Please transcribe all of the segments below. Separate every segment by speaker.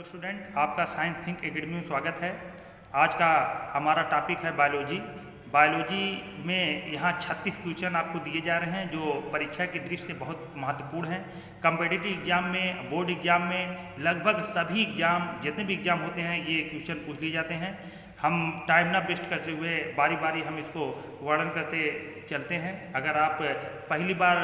Speaker 1: Student, आपका science think academy में स्वागत है। आज का हमारा टॉपिक है बायोलॉजी। बायोलॉजी में यहाँ 36 क्वेश्चन आपको दिए जा रहे हैं जो परीक्षा की दृष्टि से बहुत महत्वपूर्ण हैं। कॉम्पिटिटिव एग्जाम में, बोर्ड एग्जाम में, लगभग सभी एग्जाम, जितने भी एग्जाम होते हैं ये क्वेश्चन पूछ लिए जाते हैं। हम टाइम ना वेस्ट करते हुए बारी बारी हम इसको वर्णन करते चलते हैं। अगर आप पहली बार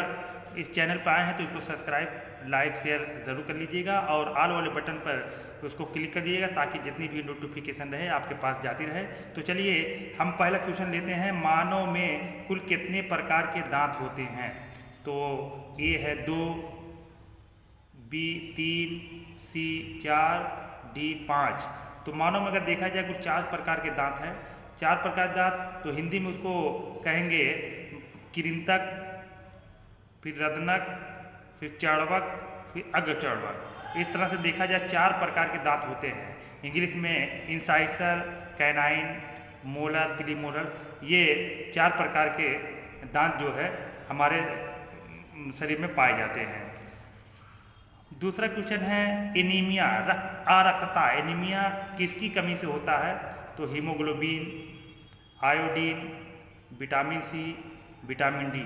Speaker 1: इस चैनल पर आए हैं तो इसको सब्सक्राइब, लाइक, शेयर ज़रूर कर लीजिएगा और ऑल वाले बटन पर उसको क्लिक कर दीजिएगा ताकि जितनी भी नोटिफिकेशन रहे आपके पास जाती रहे। तो चलिए हम पहला क्वेश्चन लेते हैं। मानव में कुल कितने प्रकार के दांत होते हैं? तो ए है 2, बी 3, सी 4, डी 5। तो मानव में अगर देखा जाए कुल 4 प्रकार के दांत हैं। 4 प्रकार के दांत तो हिंदी में उसको कहेंगे कृंतक, फिर रदनक, फिर चर्वक, फिर अग्रचर्वक। इस तरह से देखा जाए 4 प्रकार के दांत होते हैं। इंग्लिश में इंसाइसर, कैनाइन, मोलर, प्रीमोलर, ये 4 प्रकार के दांत जो है हमारे शरीर में पाए जाते हैं। दूसरा क्वेश्चन है एनीमिया, अरक्तता। एनीमिया किसकी कमी से होता है? तो haemoglobin, iodine, vitamin C, vitamin D.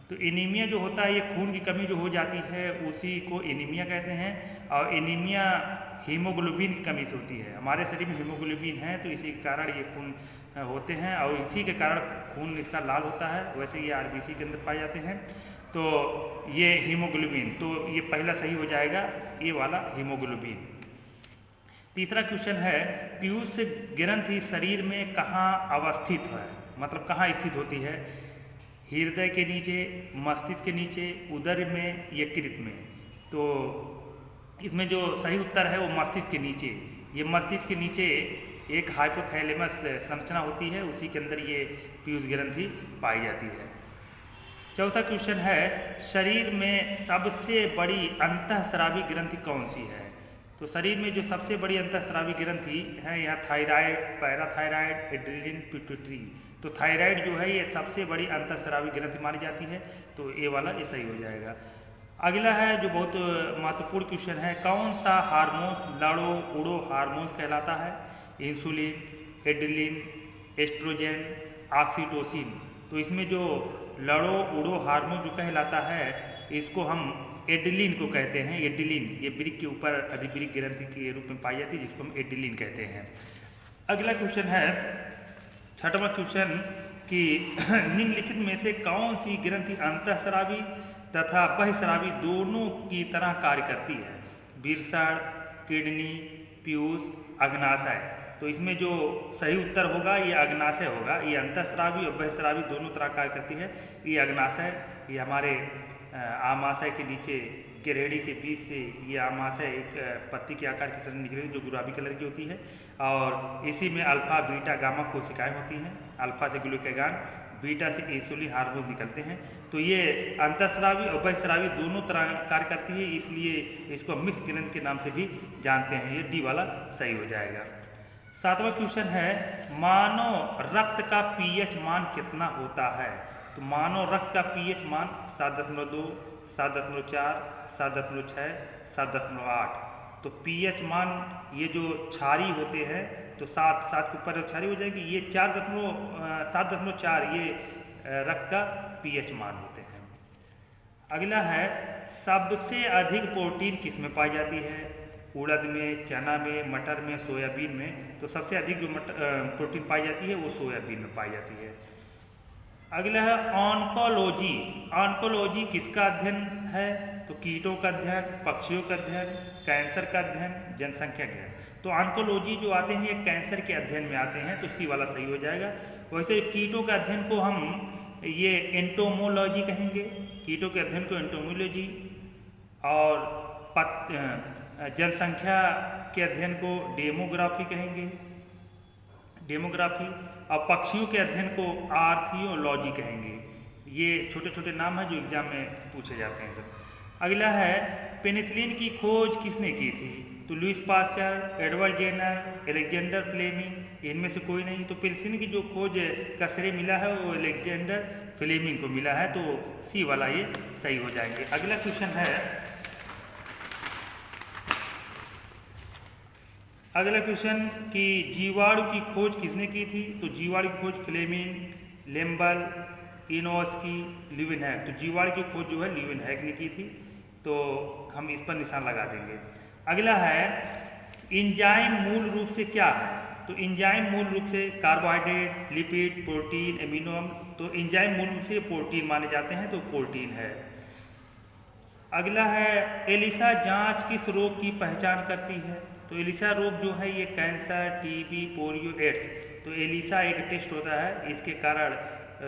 Speaker 1: तो एनीमिया जो होता है ये खून की कमी जो हो जाती है उसी को एनीमिया कहते हैं। और एनीमिया हीमोग्लोबिन की कमी से होती है। हमारे शरीर में हीमोग्लोबिन है तो इसी के कारण ये खून होते हैं और इसी के कारण खून इसका लाल होता है। वैसे ये आरबीसी के अंदर पाए जाते हैं। तो ये हीमोग्लोबिन, तो ये पहला सही हो जाएगा, ये वाला हीमोग्लोबिन। तीसरा क्वेश्चन है पीयूष ग्रंथि शरीर में कहाँ अवस्थित है? मतलब कहाँ स्थित होती है? हृदय के नीचे, मस्तिष्क के नीचे, उदर में या कृत में? तो इसमें जो सही उत्तर है वो मस्तिष्क के नीचे। ये मस्तिष्क के नीचे एक हाइपोथैलेमस संरचना होती है, उसी के अंदर ये पीयूष ग्रंथि पाई जाती है। चौथा क्वेश्चन है शरीर में सबसे बड़ी अंतःस्रावी ग्रंथि कौन सी है? तो शरीर में जो सबसे बड़ी अंतःस्रावी ग्रंथि है यहाँ थायराइड, पैराथायराइड, एड्रेनलिन, पिट्यूटरी। तो थायराइड जो है ये सबसे बड़ी अंतःस्रावी ग्रंथि मानी जाती है, तो ये वाला ये सही हो जाएगा। अगला है जो बहुत महत्वपूर्ण क्वेश्चन है, कौन सा हार्मोन्स लड़ो उड़ो हार्मोन्स कहलाता है? Insulin, adrenaline, oestrogen, oxytocin. तो इसमें जो लड़ो उड़ो हार्मोन जो कहलाता है इसको हम एड्रेनलिन को कहते हैं। एड्रेनलिन ये वृक्क के ऊपर अधिवृक्क ग्रंथि के रूप में पाई जाती है जिसको हम एड्रेनलिन कहते हैं। अगला क्वेश्चन है छठवां क्वेश्चन कि निम्नलिखित में से कौन सी ग्रंथि अंतःस्रावी तथा बहिःस्रावी दोनों की तरह कार्य करती है? वृषण, किडनी, पीयूष, अग्नाशय। तो इसमें जो सही उत्तर होगा ये अग्नाशय होगा। ये अंतःस्रावी और बहिःस्रावी दोनों तरह कार्य करती है। ये अग्नाशय, ये हमारे आमाशय के नीचे गेरेडी के बीच से ये आमाशय एक पत्ती के आकार की तरह निकलेगी जो गुलाबी कलर की होती है और इसी में अल्फा, बीटा, गामा कोशिकाएं होती हैं। अल्फा से ग्लूकागॉन, बीटा से इंसुलिन हार्मोन निकलते हैं। तो ये अंतःस्रावी और बहिःस्रावी दोनों तरह कार्य करती है, इसलिए इसको मिक्स ग्रंथि के नाम से भी जानते हैं। ये डी वाला सही हो जाएगा। सातवां क्वेश्चन है मानव रक्त का पीएच मान कितना होता है? तो मानव रक्त का पीएच मान 7.2, 7.4, 7.6, 7.8। तो पीएच मान ये जो क्षारी होते हैं तो 7 के ऊपर क्षारी हो जाएगी। ये 7.4 ये रक्त का पीएच मान होते हैं। अगला है सबसे अधिक प्रोटीन किस में पाई जाती है? उड़द में, चना में, मटर में, सोयाबीन में। तो सबसे अधिक जो प्रोटीन पाई जाती है वो सोयाबीन में पाई जाती है। अगला है ऑन्कोलॉजी। ऑन्कोलॉजी किसका अध्ययन है? तो कीटों का अध्ययन, पक्षियों का अध्ययन, कैंसर का अध्ययन, जनसंख्या का अध्ययन। तो ऑन्कोलॉजी जो आते हैं ये कैंसर के अध्ययन में आते हैं, तो सी वाला सही हो जाएगा। वैसे कीटों का अध्ययन को हम ये एंटोमोलॉजी कहेंगे, कीटों के अध्ययन को एंटोमोलॉजी, और जनसंख्या के अध्ययन को डेमोग्राफी कहेंगे, डेमोग्राफी, और पक्षियों के अध्ययन को आर्थियोलॉजी कहेंगे। ये छोटे छोटे नाम हैं जो एग्जाम में पूछे जाते हैं सब। अगला है पेनिसिलिन की खोज किसने की थी? तो Louis Pasteur, Edward Jenner, Alexander Fleming, इनमें से कोई नहीं। तो पेनिसिलिन की जो खोज का श्रेय मिला है वो अलेक्जेंडर फ्लेमिंग को मिला है, तो सी वाला ये सही हो जाएंगे। अगला क्वेश्चन है अगला क्वेश्चन कि जीवाणु की खोज किसने की थी? तो जीवाणु की खोज फ्लेमिंग, लेम्बल, इनोस्की, ल्यूवेनहैक। तो जीवाणु की खोज जो है ल्यूवेनहैक ने की थी, तो हम इस पर निशान लगा देंगे। अगला है एंजाइम मूल रूप से क्या है? तो एंजाइम मूल रूप से कार्बोहाइड्रेट, लिपिड, प्रोटीन, एमिनो अम्ल। तो एंजाइम मूल रूप से प्रोटीन माने जाते हैं, तो प्रोटीन है। अगला है एलिसा जांच किस रोग की पहचान करती है? तो एलिसा रोग जो है ये कैंसर, टीबी, पोलियो, एड्स। तो एलिसा एक टेस्ट होता है, इसके कारण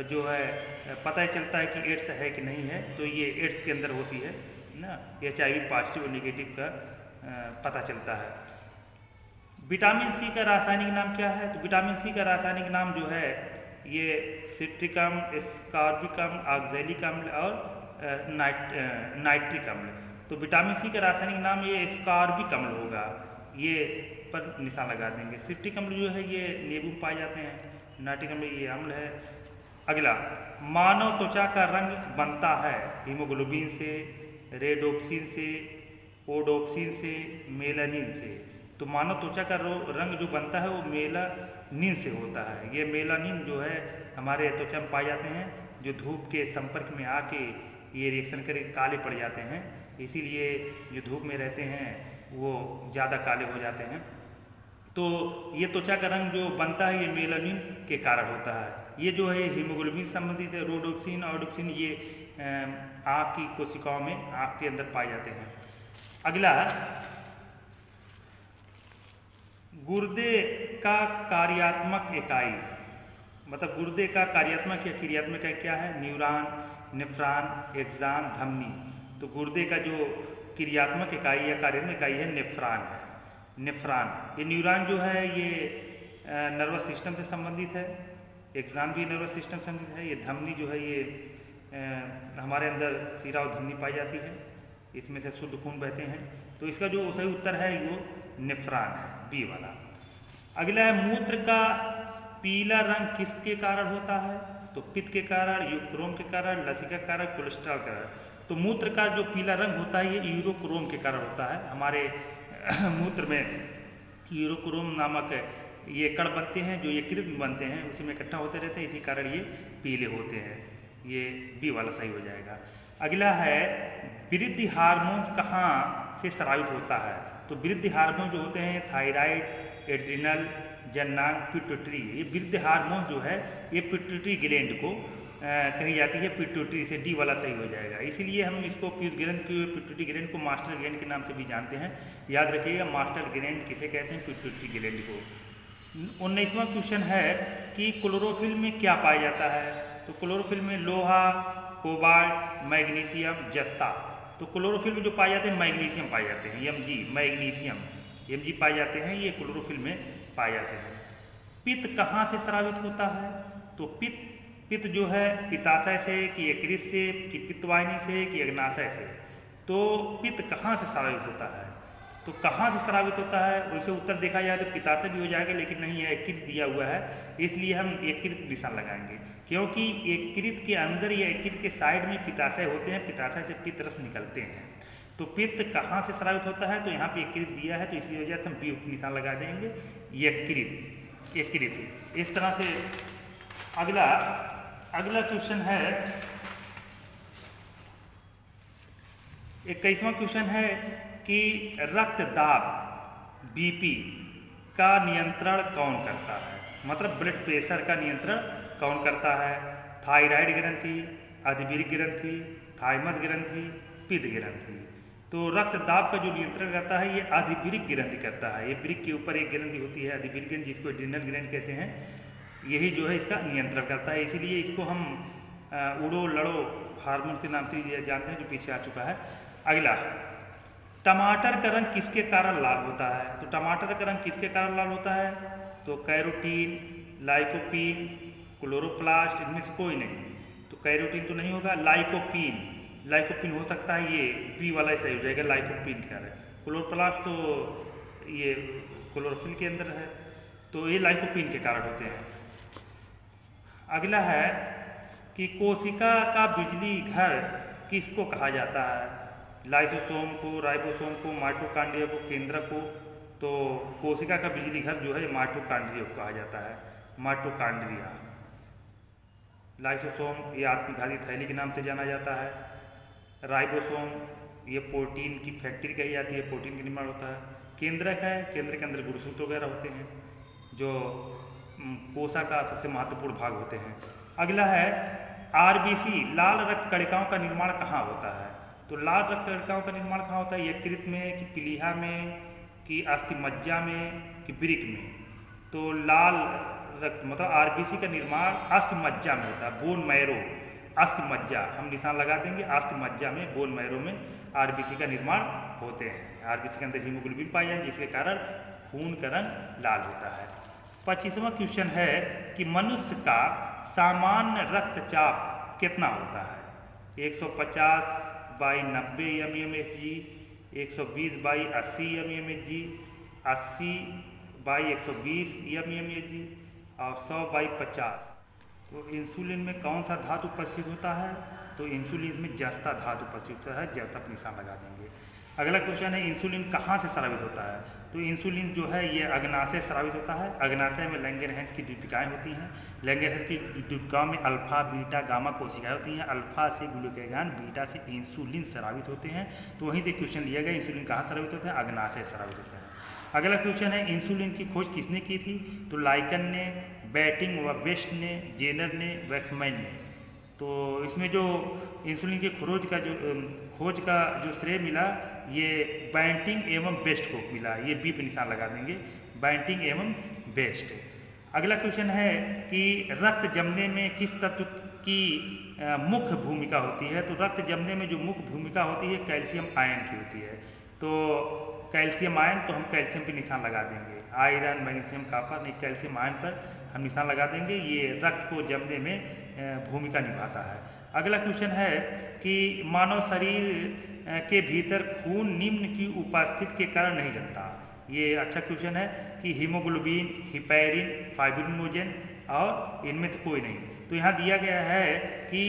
Speaker 1: जो है पता चलता है कि एड्स है कि नहीं है। तो ये एड्स के अंदर होती है ना, HIV पॉजिटिव और नेगेटिव का पता चलता है। विटामिन सी का रासायनिक नाम क्या है? तो विटामिन सी का रासायनिक नाम जो है ये सिट्रिक अम्ल, स्कॉर्बिक अम्ल, ऑक्सैलिक अम्ल और नाइट्रिक अम्ल। तो विटामिन सी का रासायनिक नाम ये स्कॉर्बिक अम्ल होगा, ये पर निशान लगा देंगे। सिट्रिक अम्ल जो है ये नींबू में पाए जाते हैं, नाइट्रिक अम्ल ये अम्ल है। अगला, मानव त्वचा का रंग बनता है हीमोग्लोबिन से, रेडोप्सिन से, ओडोप्सिन से, मेलानिन से। तो मानव त्वचा का रंग जो बनता है वो मेलानिन से होता है। ये मेलानिन जो है हमारे त्वचा में पाए जाते हैं, जो धूप के संपर्क में आके ये रिएक्शन करके काले पड़ जाते हैं, इसीलिए जो धूप में रहते हैं वो ज़्यादा काले हो जाते हैं। तो ये त्वचा का रंग जो बनता है ये मेलानिन के कारण होता है। ये जो है हीमोग्लोबिन संबंधित है। रोडोप्सिन, ऑडोप्सिन ये आँख की कोशिकाओं में, आँख के अंदर पाए जाते हैं। अगला, गुर्दे का कार्यात्मक इकाई, मतलब गुर्दे का कार्यात्मक या क्रियात्मक इकाई क्या है? न्यूरॉन, नेफ्रॉन, एक्सॉन, धमनी। तो गुर्दे का जो क्रियात्मक इकाई या कार्यात्मक इकाई है नेफ्रॉन है। नेफ्रॉन, ये न्यूरॉन जो है ये नर्वस सिस्टम से संबंधित है, एक्सॉन भी नर्वस सिस्टम से संबंधित है। ये धमनी जो है ये हमारे अंदर शिरा और धमनी पाई जाती है, इसमें से शुद्ध खून बहते हैं। तो इसका जो सही उत्तर है वो नेफ्रॉन है, बी वाला। अगला है मूत्र का पीला रंग किसके कारण होता है? तो पित्त के कारण, यूरोक्रोम के कारण, लसिका के कारण, कोलेस्ट्रॉल के कारण। तो मूत्र का जो पीला रंग होता है ये यूरोक्रोम के कारण होता है। हमारे मूत्र में यूरोक्रोम नामक ये कण बनते हैं, जो यकृत में बनते हैं, उसी में इकट्ठा होते रहते हैं, इसी कारण ये पीले होते हैं। ये बी वाला सही हो जाएगा। अगला है वृद्धि हार्मोन्स कहाँ से स्रावित होता है? तो वृद्धि हार्मोन जो होते हैं थायराइड, एड्रिनल, जननांग, पिट्यूटरी। ये वृद्धि हार्मोन जो है ये पिट्यूटरी ग्लैंड को कही जाती है, पिट्यूटरी से, डी वाला सही हो जाएगा। इसीलिए हम इसको ग्लैंड की पिट्यूटरी ग्लैंड को मास्टर ग्लैंड के नाम से भी जानते हैं। याद रखिएगा मास्टर ग्लैंड किसे कहते हैं? पिट्यूटरी ग्लैंड को। 19वां क्वेश्चन है कि क्लोरोफिल में क्या पाया जाता है? तो क्लोरोफिल में लोहा, कोबाल्ट, मैग्नीशियम, जस्ता। तो क्लोरोफिल में जो पाए जाते हैं मैग्नीशियम पाए जाते हैं, Mg, मैग्नीशियम, Mg पाए जाते हैं, ये क्लोरोफिल में पाए जाते हैं। पित्त कहाँ से स्रावित होता है? तो पित्त जो है पित्ताशय से कि यकृत से कि पित्तवाहिनी से कि अग्नाशय से। तो पित्त कहाँ से स्रावित होता है? तो कहाँ से स्रावित होता है वैसे उत्तर देखा जाए तो पित्ताशय भी हो जाएगा, लेकिन नहीं है, यकृत दिया हुआ है, इसलिए हम यकृत निशान लगाएंगे, क्योंकि यकृत के अंदर या यकृत के साइड में पित्ताशय होते हैं, पित्ताशय से पित्त रस निकलते हैं। तो पित्त कहाँ से स्रावित होता है? तो यहाँ पे यकृत दिया है, तो इसी वजह से हम बी निशान लगा देंगे, यकृत। इस तरह से अगला क्वेश्चन है 21वां क्वेश्चन है कि रक्तदाब BP का नियंत्रण कौन करता है? मतलब ब्लड प्रेशर का नियंत्रण कौन करता है? थायराइड ग्रंथि, अधीबीरिक ग्रंथि, थाइमस ग्रंथि, पित्त ग्रंथि। तो रक्तदाब का जो नियंत्रण करता है ये अधीबीरिक ग्रंथि करता है। ये ब्रिक के ऊपर एक ग्रंथि होती है अधीबीरिक ग्रंथि, जिसको एड्रिनल ग्लैंड कहते हैं, यही जो है इसका नियंत्रण करता है। इसीलिए इसको हम उड़ो लड़ो हार्मोन के नाम से जानते हैं, जो पीछे आ चुका है। अगला, टमाटर का रंग किसके कारण लाल होता है? तो टमाटर का रंग किसके कारण लाल होता है? तो कैरोटीन, लाइकोपीन, क्लोरोप्लास्ट, इनमें से कोई नहीं। तो कैरोटीन तो नहीं होगा, लाइकोपीन हो सकता है, ये बी वाला सही हो जाएगा, लाइकोपीन का है। क्लोरोप्लास्ट तो ये क्लोरोफिल के अंदर है, तो ये लाइकोपीन के कारण होते हैं। अगला है कि कोशिका का बिजली घर किसको कहा जाता है? लाइसोसोम को, राइबोसोम को, माइटोकॉन्ड्रिया को, केंद्रक को। तो कोशिका का बिजली घर जो है माइटोकॉन्ड्रिया कहा जाता है, माइटोकॉन्ड्रिया। लाइसोसोम ये आत्मघाती थैली के नाम से जाना जाता है। राइबोसोम ये प्रोटीन की फैक्ट्री कही जाती है, प्रोटीन का निर्माण होता है। केंद्रक है, केंद्र के अंदर गुणसूत्र वगैरह होते हैं जो कोशिका का सबसे महत्वपूर्ण भाग होते हैं। अगला है आरबीसी, लाल रक्त कणिकाओं का निर्माण कहाँ होता है? तो लाल रक्त कणिकाओं का निर्माण कहाँ होता है? यकृत में कि प्लीहा में कि अस्थिमज्जा में कि वृक्क में? तो लाल रक्त मतलब आरबीसी का निर्माण अस्थिमज्जा में होता है, बोन मैरो, अस्थिमज्जा हम निशान लगा देंगे, अस्थिमज्जा में बोन मैरो में आरबीसी का निर्माण होते हैं। आरबीसी के अंदर हीमोग्लोबिन पाया जाए जिसके कारण खून का रंग लाल होता है। 25वां क्वेश्चन है कि मनुष्य का सामान्य रक्तचाप कितना होता है? 150/90 mmHg, 120/80 mmHg, 80/120 mmHg और 100/50। तो इंसुलिन में कौन सा धातु उपस्थित होता है? तो इंसुलिन में जस्ता धातु उपस्थित होता है, जस्ता पर निशान लगा देंगे। अगला क्वेश्चन है इंसुलिन कहाँ से स्रावित होता है? तो इंसुलिन जो है ये अग्नाशय स्रावित होता है। अग्नाशय में लैंगरहैंस की द्वीपिकाएँ होती हैं। लैंगरहैंस की द्वीपिकाओं में अल्फा, बीटा, गामा कोशिकाएं होती हैं। अल्फा से ग्लूकागॉन, बीटा से इंसुलिन स्रावित होते हैं। तो वहीं से क्वेश्चन लिया गया, इंसुलिन कहाँ स्रावित होता है? अग्नाशय स्रावित होता है। अगला क्वेश्चन है इंसुलिन की खोज किसने की थी? तो लाइकन ने, बैटिंग व बेस्ट ने, जेनर ने, वैक्समैन ने। तो इसमें जो इंसुलिन की खोज का जो श्रेय मिला ये बैंटिंग एवं बेस्ट को मिला, ये बी पे निशान लगा देंगे, बैंटिंग एवं बेस्ट। अगला क्वेश्चन है कि रक्त जमने में किस तत्व की मुख्य भूमिका होती है? तो रक्त जमने में जो मुख्य भूमिका होती है कैल्शियम आयन की होती है। तो कैल्शियम आयन, तो हम कैल्शियम पे निशान लगा देंगे, आयरन, मैग्नीशियम, कॉपर, नहीं कैल्शियम आयन पर हम निशान लगा देंगे, ये रक्त को जमने में भूमिका निभाता है। अगला क्वेश्चन है कि मानव शरीर के भीतर खून निम्न की उपस्थिति के कारण नहीं जमता। ये अच्छा क्वेश्चन है कि हीमोग्लोबिन, हिपैरिन, फाइब्रिनोजन और इनमें से कोई नहीं। तो यहाँ दिया गया है कि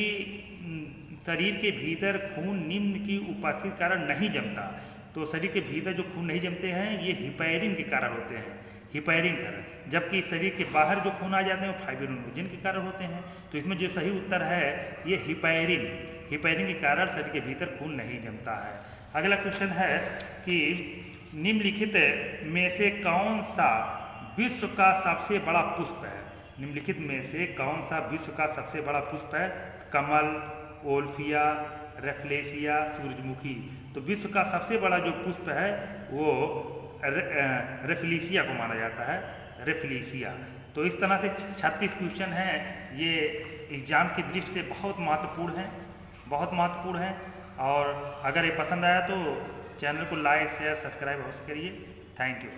Speaker 1: शरीर के भीतर खून निम्न की उपस्थिति के कारण नहीं जमता। तो शरीर के भीतर जो खून नहीं जमते हैं ये हिपैरिन के कारण होते हैं, हिपैरिन कारण, जबकि शरीर के बाहर जो खून आ जाते हैं वो फाइब्रिनोजन के कारण होते हैं। तो इसमें जो सही उत्तर है ये हिपैरिन के कारण शरीर के भीतर खून नहीं जमता है। अगला क्वेश्चन है कि निम्नलिखित में से कौन सा विश्व का सबसे बड़ा पुष्प है? निम्नलिखित में से कौन सा विश्व का सबसे बड़ा पुष्प है? कमल, ओल्फिया, रेफ्लेसिया, सूरजमुखी। तो विश्व का सबसे बड़ा जो पुष्प है वो रेफ्लेसिया को माना जाता है, रेफ्लेसिया। तो इस तरह से 36 क्वेश्चन हैं, ये एग्जाम की दृष्टि से बहुत महत्वपूर्ण हैं। और अगर ये पसंद आया तो चैनल को लाइक, शेयर, सब्सक्राइब अवश्य करिए। Thank you.